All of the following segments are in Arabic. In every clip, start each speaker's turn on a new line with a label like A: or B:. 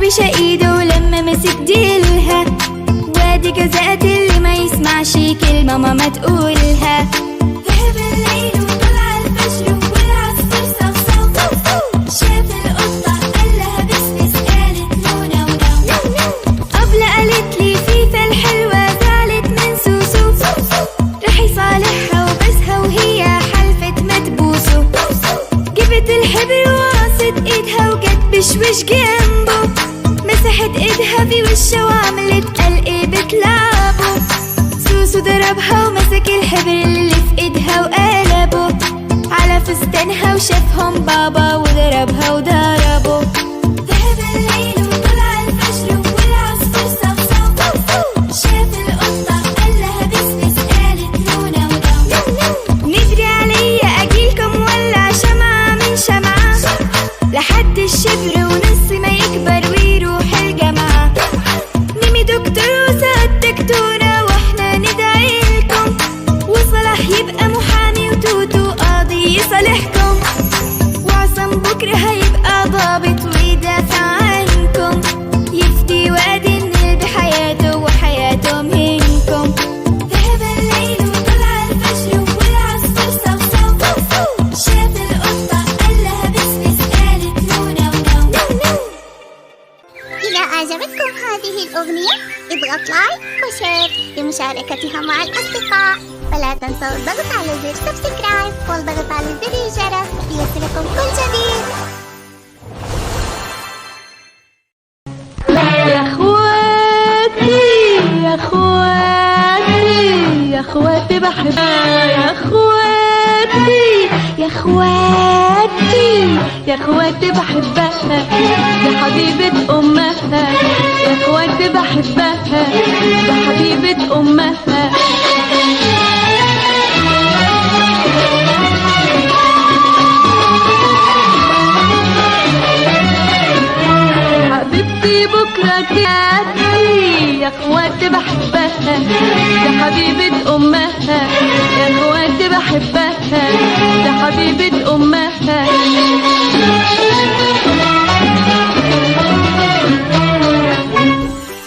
A: خربش ايده لما مسك ديلها، وادي جزاء اللي ما يسمعش كلمة ماما تقولها. ذهب الليل وطلع الفجر والعصفور صفصف، شاف القطة قال لها بسبس قالت نو نو نو. أبلة قالت لي فيفا الحلوة زعلت من سوسو، رح يصالحها وبسها وهي حلفت ما تبوسه. جبت الحبر وقصت ايدها وجت بشوش جنبه، مسحت ايدها في وشه وعملت قلقي بتلعبه. سوسو ضربها ومسك الحبر اللي في ايدها وقلبه على فستانها وشافهم بابا وضربها وضربه. ذهب الليل وطلع الفجر والعصفور صفصف، شاف القطة قال لها بسبس قالت نو نو نو. نجري عليا اجيلكم ولع شمعة من شمعة لحد الشبر ونص ما يكبر ويروح الجامعة. نمي دكتور وساعد دكتورة واحنا ندعي لكم، وصلاح يبقى محامي وتوتو قاضي يصالحكم، وعصام بكرة هيبقى ضابط ويدافع عنكم، يفدي وادي النيل بحياته وحياته منكم. ذهب الليل وطلع الفجر والعصفور صفصف، شاف القطة قال لها بسبس قالت نو نو نو.
B: إذا أعجبتكم هذه الأغنية اضغط لايك وشير لمشاركتها مع الأصدقاء، ولا تنسوا الضغط على زر سبسكرايب والضغط على زر الجرس ليصلكم كل جديد.
C: يا اخواتي يا اخواتي يا اخواتي بحبها، يا اخواتي يا اخواتي يا اخواتي بحبها، يا حبيبة امها، يا اخواتي بحبها، يا حبيبة امها. حبيبتي بكرة تأتي، يا اخواتي بحبها، يا حبيبة امها، يا اخواتي بحبها، يا حبيبة امها.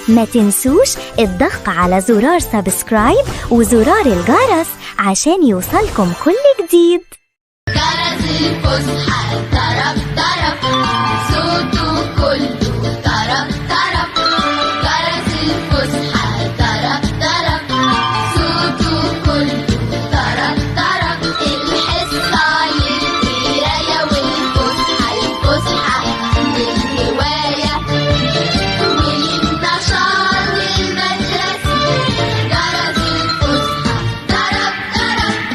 D: ما تنسوش الضغط على زرار سبسكرايب وزرار الجرس عشان يوصلكم كل جديد.
E: جرس الفسحة طرب طرب، صوته كله طرب طرب. جرس الفسحة طرب طرب، صوته كله طرب طرب. الحصة للقراية والفسحة الفسحة للهواية وللنشاط المدرسي. جرس الفسحة طرب طرب.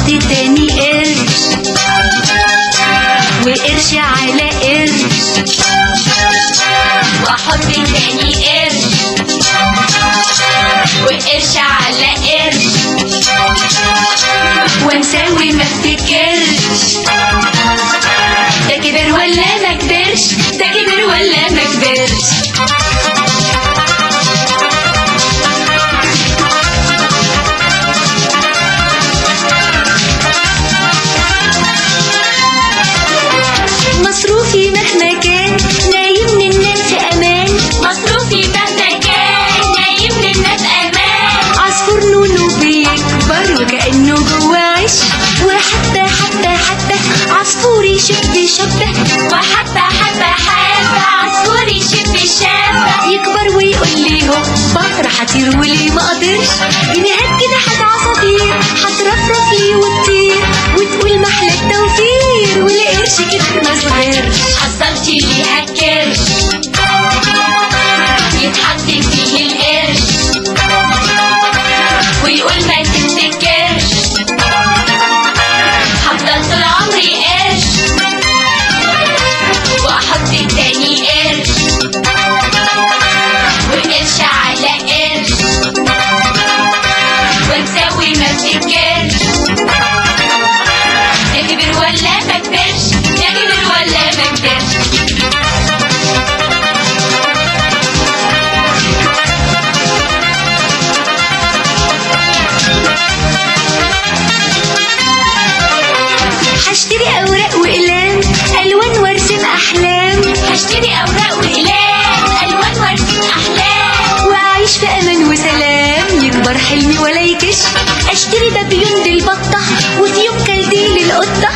C: واحط تاني قرش وقرش على قرش واحط تاني قرش وقرش على قرش ونساوي ما افتكرش ده كبر ولا ما كبرش ده كبر ولا ما كبرش مصروفي مهما كان نايم ننام في امان مصروفي مهما كان نايم ننام في امان عصفور نونو بيكبر وكأنه جوه عيش وحتى عصفوري شبه وحتى عصفوري شبه يكبر ويقول لي هوبا راح اطير وليه ما اقدرش جنيهات كده عصافير هترفرف لي وتطير وتقول محلى التوفير والقرش كده ما صغيرش حصلتي ليها كرش يتحط فيه القرش ويقول ما تفتكرش هفضل طول عمري قرش واحط تاني قرش وقرش على قرش ونساوي ما افتكرش ده كبر ولا ما كبرش ده كبر ولا ما كبرش هشتري اوراق واقلام الوان وارسم احلام هشتري اوراق واقلام الوان وارسم احلام واعيش في امان وسلام يكبر حلمي ولا يكش اشتري بابيون للبطه وفيون كالدي للقطه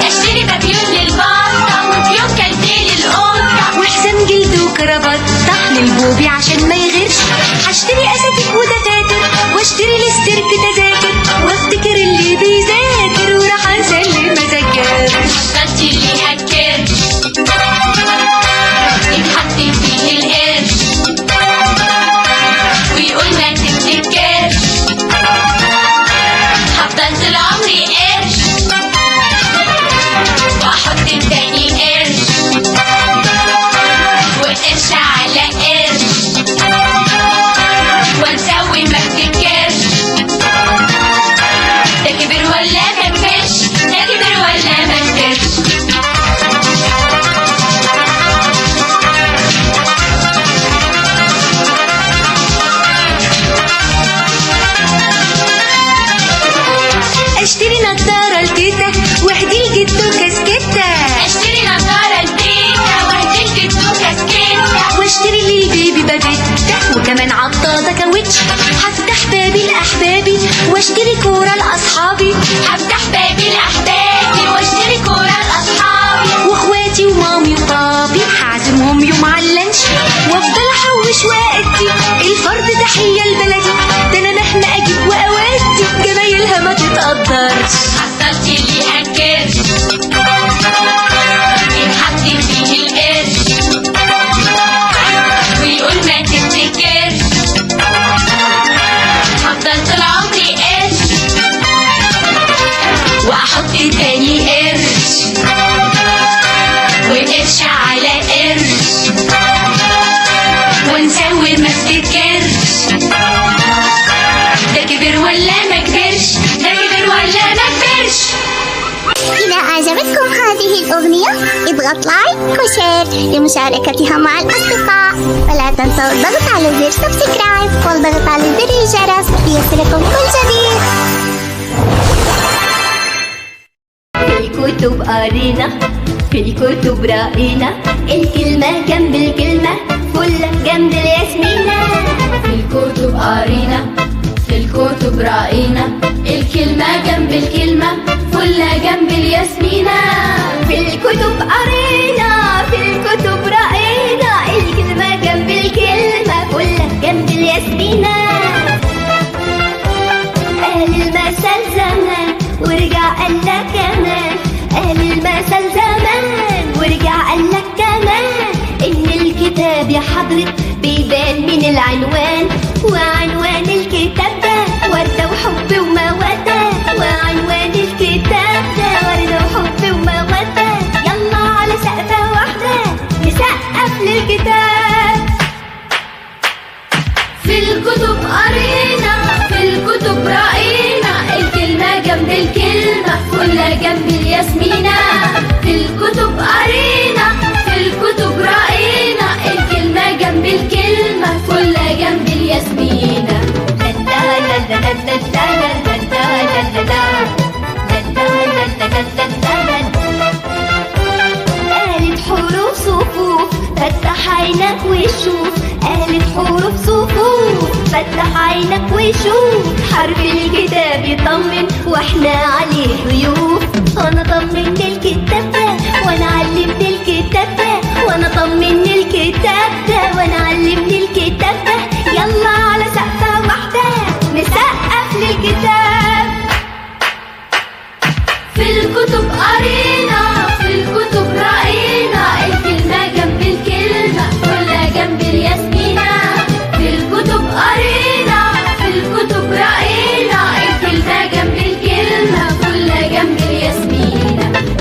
C: اشتري بابيون للبطه وفيون كالدي للقطه وحزام جلد وكرافته للبوبي عشان ما يغيرش هشتري اساتك ودفاتر واشتري للسيرك تذاكر وافتكر اللي بيذاكر وراح انسى اللي ما ذاكرش حطيتي ليها الكرش يتحط فيه القرش ويقول ما تفتكرش هفضل طول عمري قرش واحط تاني قرش وقرش على قرش ونساوي ما افتكرش ده كبر ولا ما كبرش ده كبر ولا ما كبرش اشتري نضارة لتيتا واهدي لجدو كاسكيتة اشتري نضارة لتيتا واهدي لجدو كاسكيتة واشتري للبيبي بابيتا وكمان عطاطة كاوتش هفتح بابي لأحبابي واشتري كورة لأصحابي هفتح بابي لأحبابي واشتري كورة لأصحابي واخواتي ومامي وبابي هعزمهم يوم على اللانش وافضل احوش وقتي الفرد تحية لبلدي ده انا مهما اجيب واودي جمايلها ما تتقدرش حصلتي ليها الكرش يتحط فيه القرش ويقول ما تفتكرش هفضل طول عمري قرش واحط تاني قرش وقرش على قرش ونساوي ما افتكرش ده كبر ولا ما كبرش ده كبر ولا ما كبرش
B: إذا أعجبتكم هذه الأغنية اضغط لايك وشير لمشاركتها مع الأصدقاء ولا تنسوا الضغط على زر سبسكرايب والضغط على زر الجرس ليصلكم كل جديد.
C: في الكتب قرينا في الكتب رأينا الكلمة جنب الكلمة فلة جنب الياسمينة في الكتب قرينا في الكتب رأينا الكلمة جنب الكلمة فلة جنب الياسمينة في الكتب قرينا في الكتب رأينا الكلمة جنب الكلمة فلة جنب الياسمينة قال المثل زمان ورجع قال لك كمان قال المثل زمان ورجع قال لك كمان إن الكتاب يا حضرة بيبان من العنوان وعنوان الكتاب ده وردة وحب ومودة وعنوان الكتاب
E: كلها جنب الياسمينة. في الكتب قرينا، في الكتب رأينا، الكلمة جنب الكلمة كلها جنب الياسمينة.
A: قالت حروف صفوف فتح عينك وشوف، قالت حروف صفوف فتح عينك وشوف، حرف الكتاب يطمن واحنا عليه ضيوف. انا طمنت الكتاب ده وانا علمت الكتاب ده، وانا طمنت الكتاب ده وانا علمت الكتاب ده. يلا على سقفة واحدة نسقف للكتاب.
E: في الكتب قرينا، في الكتب رأينا، الكلمة جنب الكلمة كلها جنب الياسمينة.